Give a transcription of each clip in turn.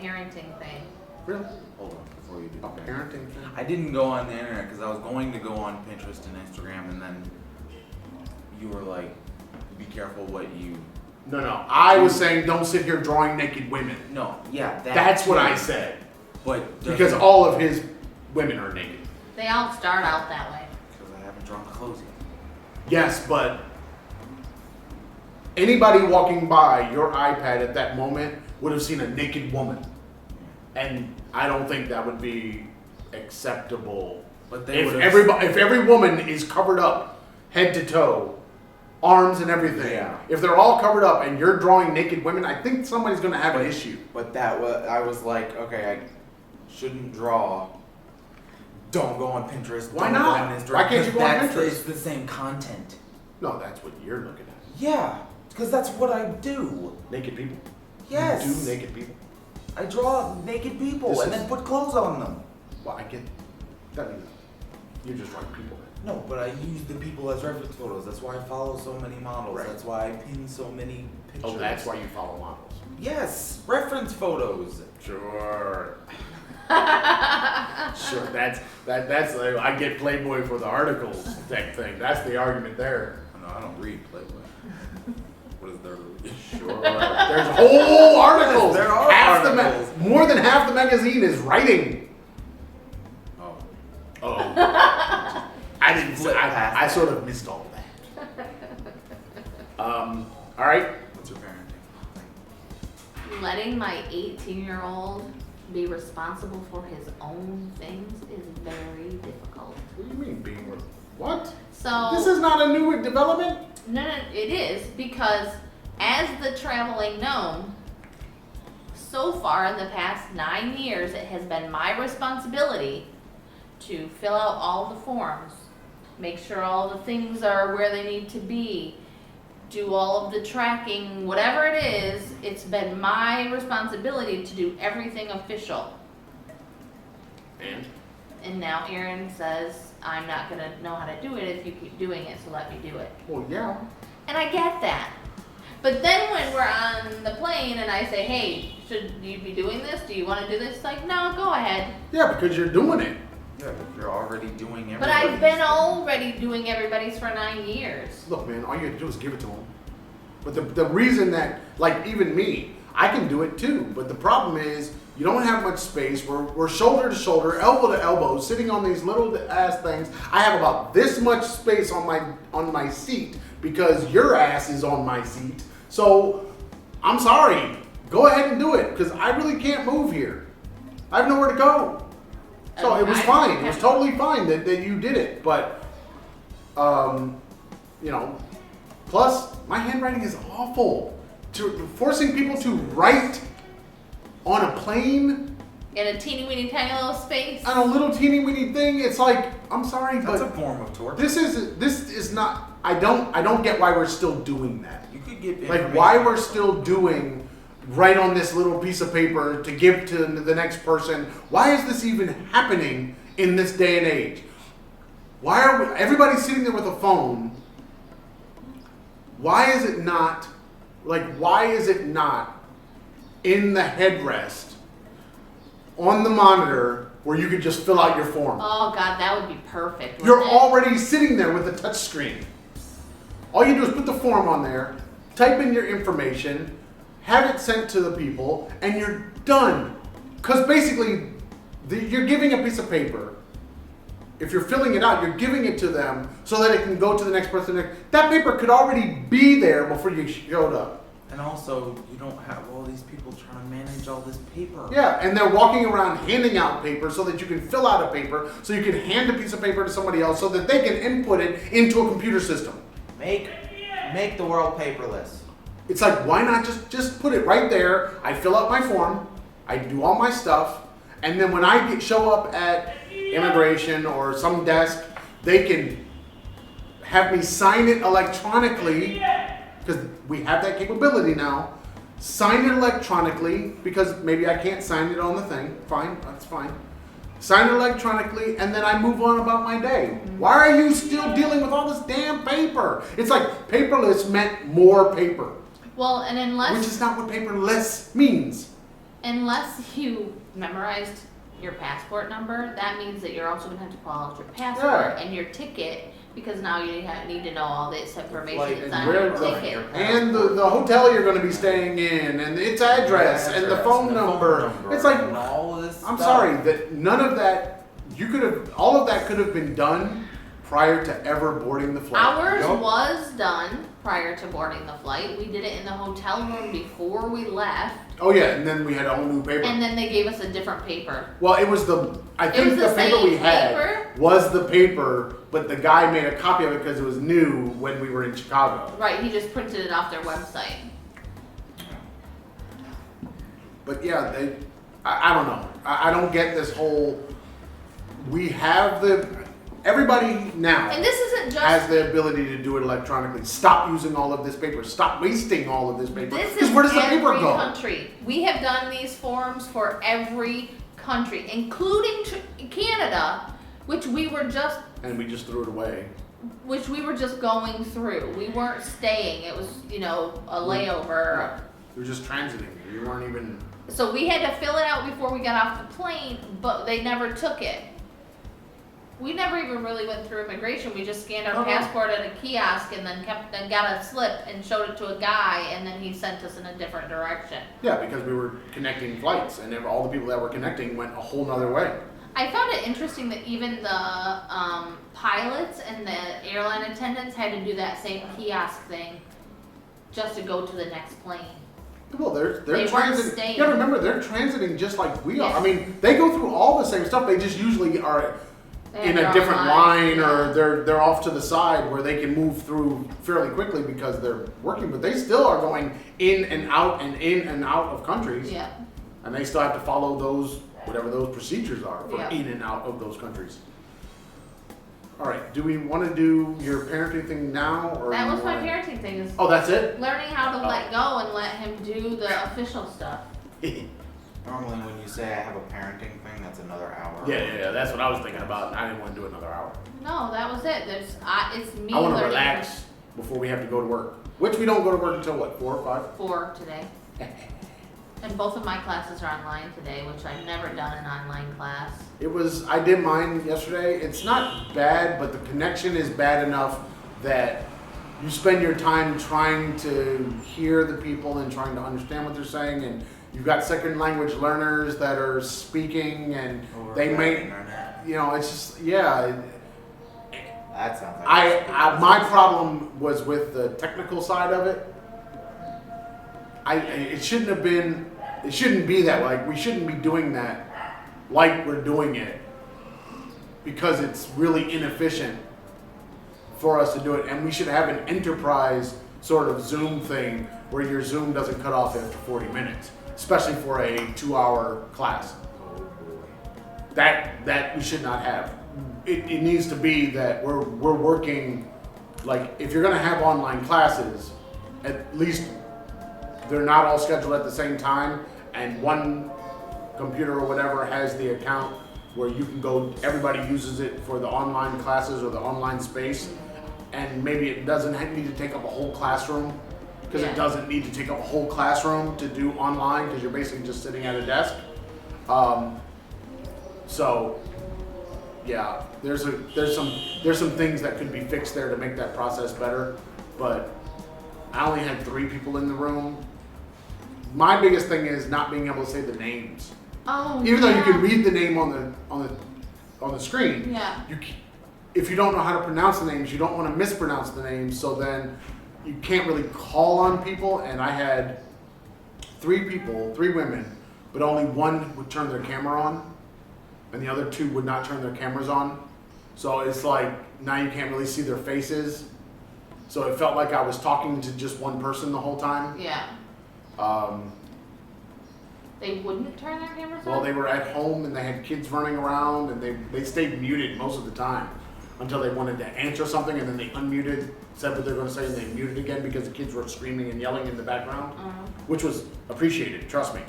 parenting thing. Really? Hold on, before you do. A parenting thing? I didn't go on the internet because I was going to go on Pinterest and Instagram, and then you were like, be careful what you... No. I was saying don't sit here drawing naked women. No, yeah, That's what I said. But because all of his women are naked. They all start out that way. Because I haven't drawn the clothes yet. Yes, but anybody walking by your iPad at that moment would have seen a naked woman. And I don't think that would be acceptable. But they if every woman is covered up head to toe, arms and everything. Yeah. If they're all covered up and you're drawing naked women, I think somebody's going to have an issue. But I was like, okay, I shouldn't draw. Don't go on Pinterest. Why don't not? Go on Instagram, Why can't you go on Pinterest? It's the same content. No, that's what you're looking at. Yeah, because that's what I do. Naked people? Yes. You do naked people? I draw naked people and then put clothes on them. Well, I get that. You're just drawing people. No, but I use the people as reference photos. That's why I follow so many models. Right. That's why I pin so many pictures. Oh, that's why you follow models. Yes, reference photos. Sure. Sure. That's like, I get Playboy for the articles type thing. That's the argument there. No, I don't read Playboy. What is there to read? Sure. There's whole articles. There are articles. More than half the magazine is writing. Oh. Oh. I didn't say. I that. sort of missed all that. All right. What's your parenting? Letting my 18-year-old be responsible for his own things is very difficult. What do you mean being what? So This is not a new development. no, it is because as the traveling gnome, so far in the past 9 years, it has been my responsibility to fill out all the forms, make sure all the things are where they need to be, do all of the tracking, whatever it is, it's been my responsibility to do everything official. And now Aaron says, I'm not going to know how to do it if you keep doing it, so let me do it. Well, yeah. And I get that. But then when we're on the plane and I say, hey, should you be doing this? Do you want to do this? It's like, no, go ahead. Yeah, because you're doing it. Yeah, but you're already doing everything. But I've been already doing everybody's for 9 years. Look, man, all you have to do is give it to them. But the reason that, like, even me, I can do it too. But the problem is, you don't have much space. We're shoulder to shoulder, elbow to elbow, sitting on these little ass things. I have about this much space on my seat because your ass is on my seat. So, I'm sorry. Go ahead and do it because I really can't move here. I have nowhere to go. So it was fine. It was totally fine that you did it. But, you know, plus my handwriting is awful. Forcing people to write on a plane In a teeny weeny tiny little space. on a little teeny weeny thing, it's like, I'm sorry, That's but a form of torture. this is not. I don't get why we're still doing that. You could get Like why we're still doing write on this little piece of paper to give to the next person. Why is this even happening in this day and age? Why are everybody sitting there with a phone? Why is it not in the headrest on the monitor where you could just fill out your form? Oh God, that would be perfect. You're wouldn't it? already sitting there with a touch screen. All you do is put the form on there, type in your information, have it sent to the people, and you're done. Because basically, you're giving a piece of paper. If you're filling it out, you're giving it to them so that it can go to the next person. That paper could already be there before you showed up. And also, you don't have all these people trying to manage all this paper. Yeah, and they're walking around handing out paper so that you can fill out a paper, so you can hand a piece of paper to somebody else so that they can input it into a computer system. Make the world paperless. It's like, why not just put it right there? I fill out my form, I do all my stuff, and then when I show up at immigration or some desk, they can have me sign it electronically, because we have that capability now. Sign it electronically, because maybe I can't sign it on the thing. Fine, that's fine. Sign it electronically, and then I move on about my day. Why are you still dealing with all this damn paper? It's like paperless meant more paper. Well, and unless Which is not what paperless means. unless you memorized your passport number, that means that you're also gonna have to call out your passport and your ticket, because now you need to know all this information that's on your ticket. And the hotel you're gonna be staying in, and its address, and the phone number. It's like, and all of this I'm stuff. sorry, that none of that, all of that could have been done prior to ever boarding the flight. Ours was done prior to boarding the flight. We did it in the hotel room before we left. Oh yeah, and then we had a whole new paper. And then they gave us a different paper. Well, it was I think the paper we had was the paper, but the guy made a copy of it because it was new when we were in Chicago. Right, he just printed it off their website. But yeah, I don't know. I don't get this whole, everybody now And this isn't has just, the ability to do it electronically. Stop using all of this paper. Stop wasting all of this paper. this Because is where does the every paper go? country. We have done these forms for every country, including Canada, which we were just And we just threw it away. going through. We weren't staying. It was, a layover. We were just transiting. We weren't even. So we had to fill it out before we got off the plane, but they never took it. We never even really went through immigration. We just scanned our passport at a kiosk and then got a slip and showed it to a guy, and then he sent us in a different direction. Yeah, because we were connecting flights, and all the people that were connecting went a whole nother way. I found it interesting that even the pilots and the airline attendants had to do that same kiosk thing just to go to the next plane. Well, they're They weren't transiting. staying. Yeah, remember they're transiting just like we are. Yes. I mean, they go through all the same stuff. They just usually are They in have a their different own line, yeah. or they're off to the side where they can move through fairly quickly because they're working. But they still are going in and out of countries, Yeah. and they still have to follow whatever those procedures are for Yeah. in and out of those countries. All right, do we want to do your parenting thing now, or That you was my wanna- parenting thing, is Oh, that's it. learning how to Oh. let go and let him do the official stuff. Normally, when you say I have a parenting thing, that's another hour. Yeah. That's what I was thinking about. I didn't want to do another hour. No, that was it. It's me I want to learning relax before we have to go to work. Which we don't go to work until what, 4 or 5? 4 today. And both of my classes are online today, which I've never done an online class. I did mine yesterday. It's not bad, but the connection is bad enough that you spend your time trying to hear the people and trying to understand what they're saying, and you've got second language learners that are speaking, and they may, it's just, yeah. That sounds like My problem was with the technical side of it. It shouldn't be that way. Like, we shouldn't be doing that like we're doing it, because it's really inefficient for us to do it. And we should have an enterprise sort of Zoom thing where your Zoom doesn't cut off after 40 minutes, especially for a 2-hour class. That we should not have. It needs to be that we're working, like, if you're gonna have online classes, at least they're not all scheduled at the same time, and one computer or whatever has the account where you can go, everybody uses it for the online classes or the online space, and maybe it doesn't need to take up a whole classroom, because Yeah. it doesn't need to take up a whole classroom to do online, because you're basically just sitting at a desk. So yeah, there's some things that could be fixed there to make that process better, but I only had 3 people in the room. My biggest thing is not being able to say the names. Oh, Even though you can yeah. read the name on the screen, Yeah. if you don't know how to pronounce the names, you don't want to mispronounce the names, so then you can't really call on people. And I had 3 women, but only one would turn their camera on, and the other 2 would not turn their cameras on. So it's like, now you can't really see their faces. So it felt like I was talking to just one person the whole time. Yeah. They wouldn't turn their cameras on? Well, they were at home and they had kids running around, and they stayed muted most of the time until they wanted to answer something, and then they unmuted, said what they're going to say, and they muted again because the kids were screaming and yelling in the background, which was appreciated, trust me.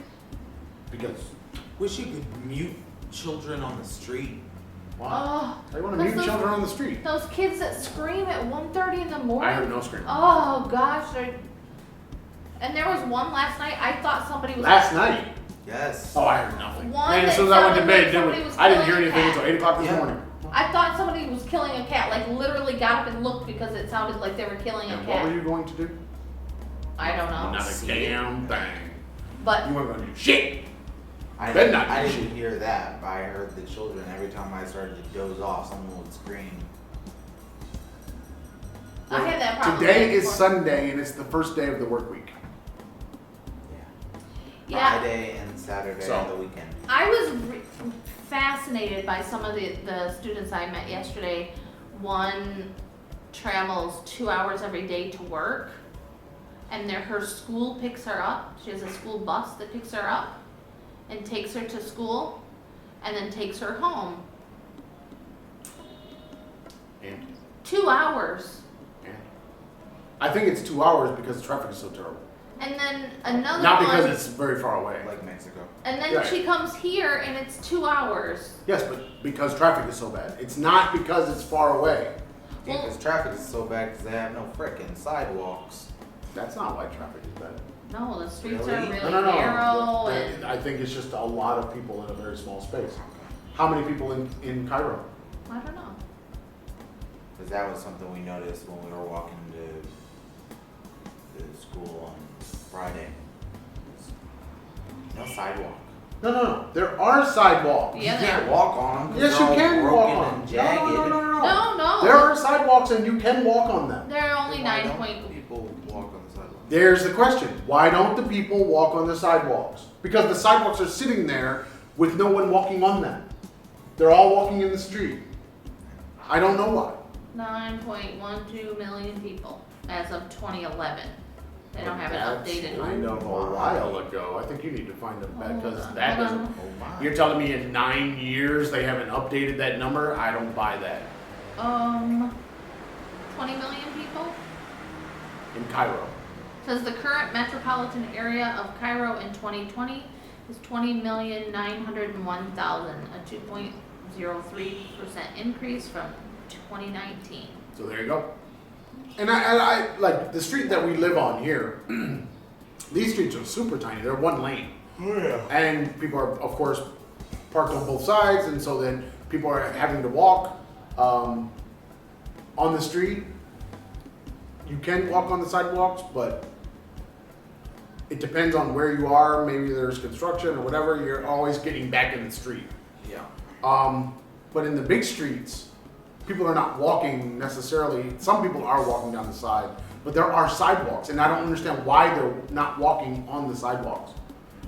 Because wish you could mute children on the street. wow, Oh, they want to mute those- children on the street. those kids that scream at 1:30 in the morning. I heard no screaming. Oh gosh, and there was one last night. I thought somebody was. Last night. Yes. Oh, I heard nothing. One Man, as that soon as I went to sounded bed, like somebody was I didn't hear killing a anything cat. until 8 o'clock this Yeah. morning. I thought somebody was killing a cat, like literally got up and looked because it sounded like they were killing a And what were cat. you going to do? I don't know. Not a See damn thing. But You weren't going to do shit. I Better didn't, not I do didn't shit. hear that, but I heard the children. Every time I started to doze off, someone would scream. I had that problem. Today is before. Sunday and it's the first day of the work week. Yeah. Friday and Saturday So- and the weekend. I was fascinated by some of the students I met yesterday. One travels 2 hours every day to work, and her school picks her up. She has a school bus that picks her up and takes her to school, and then takes her home. And, 2 hours. and. I think it's 2 hours because traffic is so terrible. And then another Not one, because it's very far away. Like Mexico. and then Right. she comes here and it's 2 hours. Yes, but because traffic is so bad. It's not because it's far away. Yeah, Well- because traffic is so bad because they have no frickin' sidewalks. That's not why traffic is bad. No, the streets Really? are really No. narrow and I think it's just a lot of people in a very small space. How many people in Cairo? I don't know. Because that was something we noticed when we were walking to school on Friday. No sidewalk. No. There are sidewalks. Yeah, You can't walk on them. Yes, you can walk broken on and them. jagged. No. There are sidewalks and you can walk on them. There are only Why 9 don't point. people walk on the sidewalk? There's the question. Why don't the people walk on the sidewalks? Because the sidewalks are sitting there with no one walking on them. They're all walking in the street. I don't know why. 9.12 million people as of 2011. They don't have an That's updated kind one. of a while ago. I think you need to find them back because Hold that on. doesn't. Oh my. You're telling me in 9 years they haven't updated that number? I don't buy that. 20 million people. In Cairo. Says the current metropolitan area of Cairo in 2020 is 20,901,000, a 2.03% increase from 2019. So there you go. And I like the street that we live on here. These streets are super tiny. They're one lane. Oh yeah. And people are, of course, parked on both sides, and so then people are having to walk on the street. You can walk on the sidewalks, but it depends on where you are. Maybe there's construction or whatever. You're always getting back in the street. Yeah. But in the big streets, people are not walking necessarily. Some people are walking down the side, but there are sidewalks, and I don't understand why they're not walking on the sidewalks.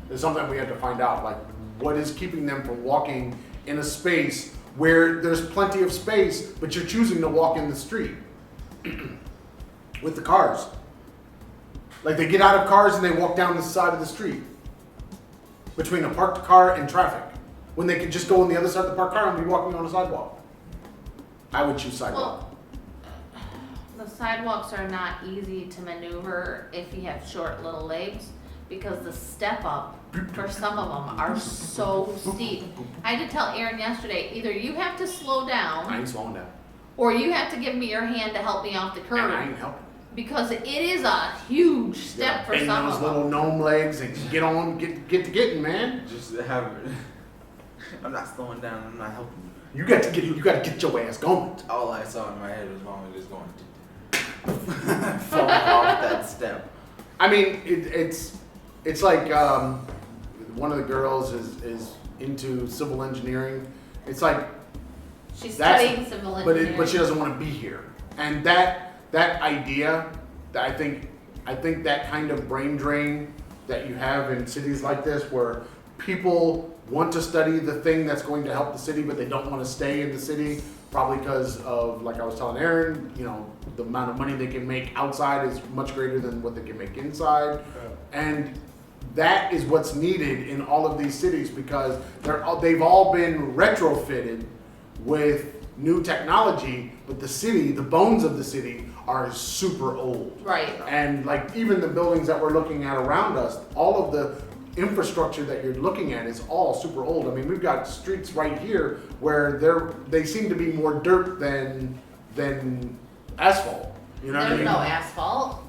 There's something we have to find out, like what is keeping them from walking in a space where there's plenty of space, but you're choosing to walk in the street with the cars. Like they get out of cars and they walk down the side of the street between a parked car and traffic, when they could just go on the other side of the parked car and be walking on a sidewalk. I would choose sidewalk. Well, the sidewalks are not easy to maneuver if you have short little legs, because the step up for some of them are so steep. I had to tell Aaron yesterday, either you have to slow I down ain't slowing down. or you have to give me your hand to help me off the And I curb, ain't helping. because it is a huge step for Bend some those of little them. gnome legs and get to getting, man. Just have. I'm not slowing down. I'm not helping you. You got to get your ass going. All I saw in my head was Mama just going falling off that step. I mean, it's like one of the girls is into civil engineering. It's like, She's That's- studying civil engineering. but she doesn't want to be here. And that idea, that I think that kind of brain drain that you have in cities like this, where people want to study the thing that's going to help the city, but they don't want to stay in the city, probably because of, like I was telling Aaron, the amount of money they can make outside is much greater than what they can make inside. And that is what's needed in all of these cities, because they've all been retrofitted with new technology, but the bones of the city are super old. Right. And like even the buildings that we're looking at around us, all of the infrastructure that you're looking at is all super old. I mean, we've got streets right here where they seem to be more dirt than asphalt. You know what I There's mean? no asphalt.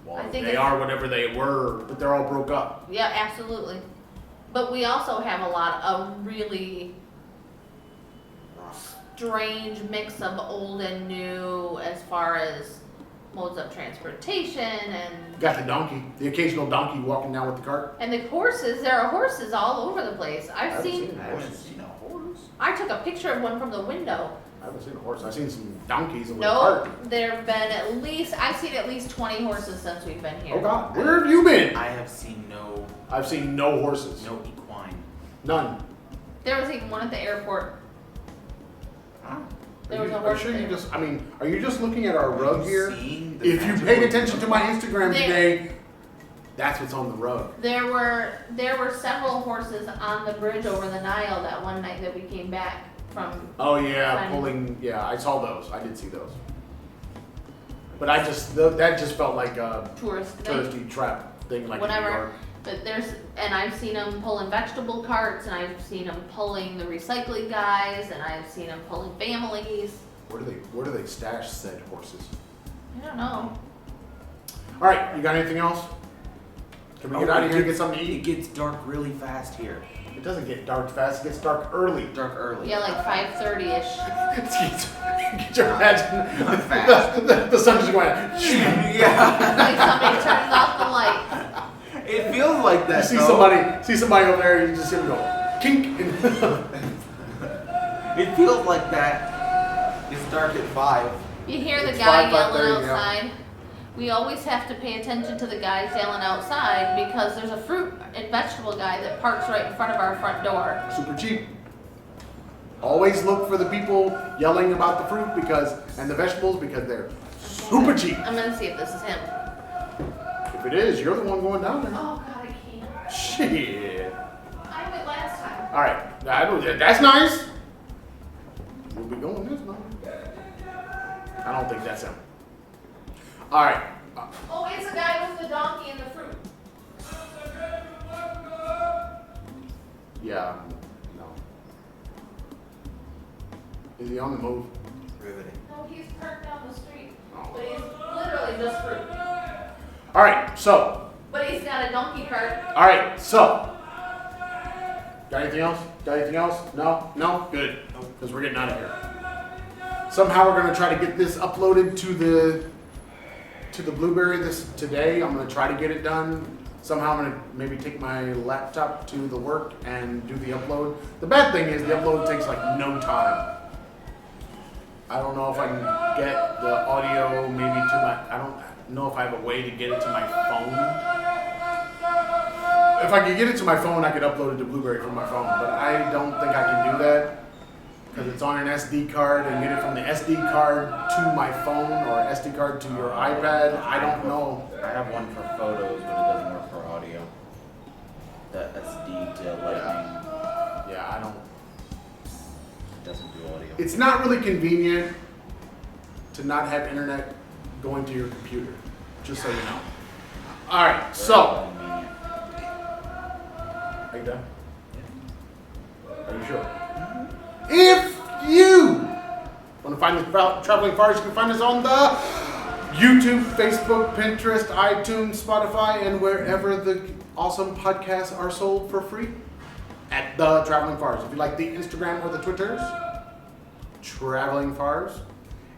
Well, I think they it's- are whatever they were, but they're all broke up. Yeah, absolutely. But we also have a lot of really strange mix of old and new as far as modes of transportation and Got the donkey, the occasional donkey walking down with the cart. the horses. There are horses all over the place. I've seen. I haven't seen a horse. I took a picture of one from the window. I haven't seen a horse. I've seen some donkeys with a No, cart. there've been I've seen at least 20 horses since we've been here. Oh God, where have you been? I have seen no I've seen no horses. equine. None. There was even one at the airport. There was a Are you horse sure you there. are you just looking at our rug here? Seeing the If you magical paid attention to my dog. Instagram There. today, that's what's on the rug. There were several horses on the bridge over the Nile that one night that we came back from. Oh yeah, Fine. pulling. Yeah, I saw those. I did see those. But that just felt like a Tourist thing. touristy trap thing, like in New Whatever. York. But I've seen them pulling vegetable carts, and I've seen them pulling the recycling guys, and I've seen them pulling families. Where do they stash said horses? I don't know. All right, you got anything else? Can we get out of here and get something to It eat? gets dark really fast here. It doesn't get dark fast. It gets dark early. Dark early. Yeah, like 5:30ish. Get your imagine the sun just going. Yeah. Like somebody turns off the light. It feels like that. You though. see somebody over there, you just see them go kink. It feels like that. It's dark at 5. You hear the It's guy 5:30, yelling yeah. outside. We always have to pay attention to the guys yelling outside because there's a fruit and vegetable guy that parks right in front of our front door. Super cheap. Always look for the people yelling about the fruit and the vegetables because they're super cheap. I'm gonna see if this is him. If it is, you're the one going down there. Oh God, I can't. Shit. I went last time. All right, that's nice. We'll be going this time. I don't think that's him. All right. Oh, it's the guy with the donkey and the fruit. Yeah. No. Is he on the move? Riveting. No, he's parked down the street. Oh. But he's literally just fruit. All right. So. But he's got a donkey cart. All right. So. Got anything else? Got anything else? No. No. Good. Because we're getting out of here. Somehow we're gonna try to get this uploaded to the Blueberry today. I'm gonna try to get it done. Somehow I'm gonna maybe take my laptop to the work and do the upload. The bad thing is the upload takes like no time. I don't know if I can get the audio maybe to I don't know if I have a way to get it to my phone. If I could get it to my phone, I could upload it to Blueberry from my phone, but I don't think I can do that. Because it's on an SD card and get it from the SD card to my phone or SD card to your iPad. I don't know. I have one for photos, but it doesn't work for audio. The SD to Lightning Yeah, I don't. doesn't do audio. It's not really convenient to not have internet going to your computer, just so you know. All right, so. Convenient. Are you done? Are you sure? If you want to find the Traveling Farrs, you can find us on the YouTube, Facebook, Pinterest, iTunes, Spotify, and wherever the awesome podcasts are sold for free at the Traveling Farrs. If you like the Instagram or the Twitters, Traveling Farrs.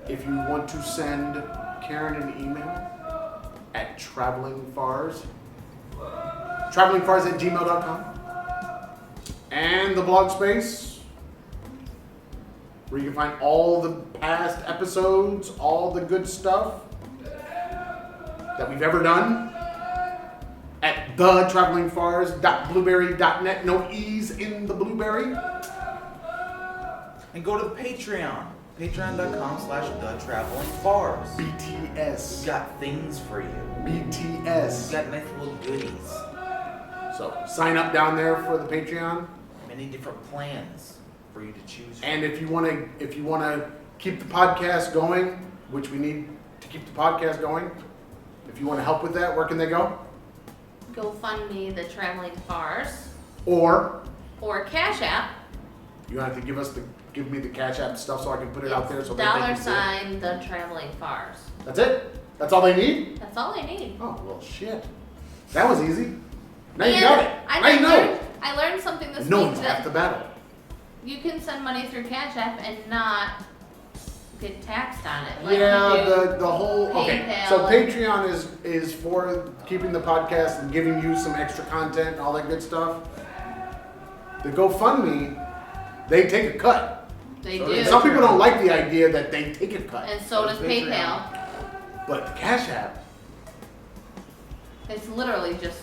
If you want to send Karen an email at travelingfars, travelingfars@gmail.com, and the blog space, where you can find all the past episodes, all the good stuff that we've ever done at thetravelingfars.blueberry.net. No E's in the Blueberry. And go to the Patreon. Patreon.com/thetravelingfars. BTS. We've got things for you. BTS. We've got nice little goodies. So sign up down there for the Patreon. Many different plans for you to choose from. And if you want to keep the podcast going, which we need to keep the podcast going, if you want to help with that, where can they go? GoFundMe, the Traveling Farrs, Or or Cash App. you have to give me the Cash App stuff so I can put it out there so that they can see it. $, the Traveling Farrs. That's it? That's all they need? That's all I need. Oh, well, shit. That was easy. Now you And got it. I Now you know. I learned something this No week one's half the that battle. you can send money through Cash App and not get taxed on it. Like Yeah, you do. the whole okay. PayPal So and- Patreon is for keeping the podcast and giving you some extra content and all that good stuff. The GoFundMe, they take a cut. They So do. does Some people don't like the idea that they take a cut, And so does Patreon. PayPal. but the Cash App, It's literally just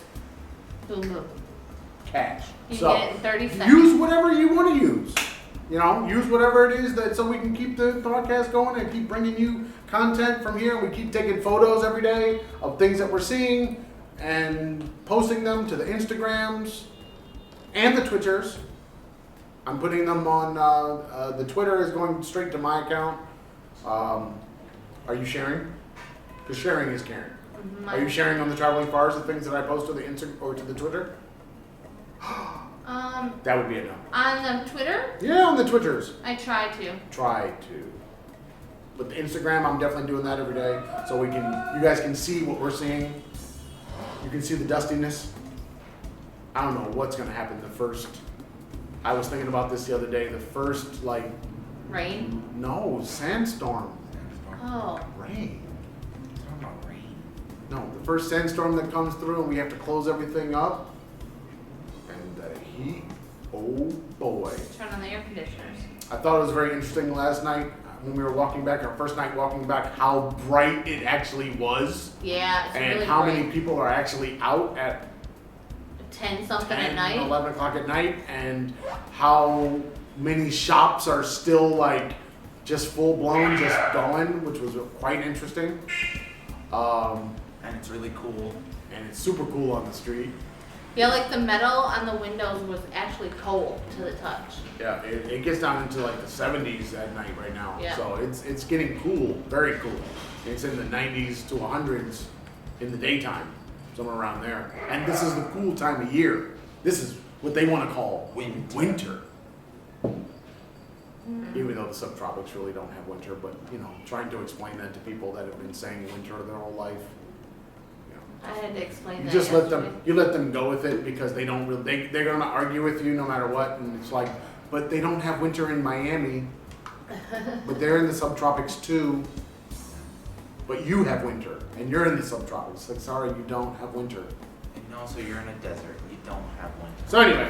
boom boom. cash. You So get it in 30 seconds. use whatever you want to use. You know, use whatever it is that so we can keep the podcast going and keep bringing you content from here. We keep taking photos every day of things that we're seeing and posting them to the Instagrams and the Twitters. I'm putting them on, the Twitter is going straight to my account. Are you sharing? Because sharing is caring. Are you sharing on the Traveling Fars the things that I post to the Insta or to the Twitter? That would be a no. On the Twitter, Yeah, on the Twitters. I try to. Try to. But the Instagram, I'm definitely doing that every day, so you guys can see what we're seeing. You can see the dustiness. I don't know what's gonna happen the first. I was thinking about this the other day. The first Rain. no sandstorm. Oh. Rain. Talking about rain. No, the first sandstorm that comes through and we have to close everything up. And the heat. Oh boy. Turn on the air conditioners. I thought it was very interesting last night when we were walking back, our first night walking back, how bright it actually was. Yeah, it's And really how bright. many people are actually out at 10 something 10, at night. 11 o'clock at night, and how many shops are still just full blown, just going, which was quite interesting. And it's really cool. And it's super cool on the street. Yeah, like the metal on the windows was actually cold to the touch. Yeah, it gets down into the 70s at night right now. Yeah. So it's getting cool, very cool. It's in the 90s to 100s in the daytime, somewhere around there. And this is the cool time of year. This is what they want to call winter. Even though the subtropics really don't have winter, but trying to explain that to people that have been saying winter their whole life. I had to explain You that. just let yesterday. them go with it because they don't really they're gonna argue with you no matter what, and it's but they don't have winter in Miami, but they're in the subtropics too. But you have winter, and you're in the subtropics. Sorry, you don't have winter. And also, you're in a desert. You don't have winter. So anyway,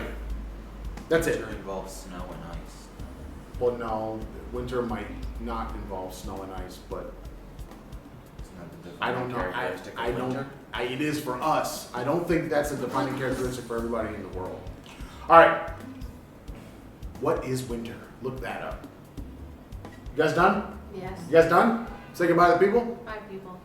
that's it. Winter involves snow and ice. Well, no, winter might not involve snow and ice, but Isn't that the I don't defining know. characteristic of I don't. winter? It is for us. I don't think that's a defining characteristic for everybody in the world. All right. What is winter? Look that up. You guys done? Yes. You guys done? Say goodbye to the people. 5 people.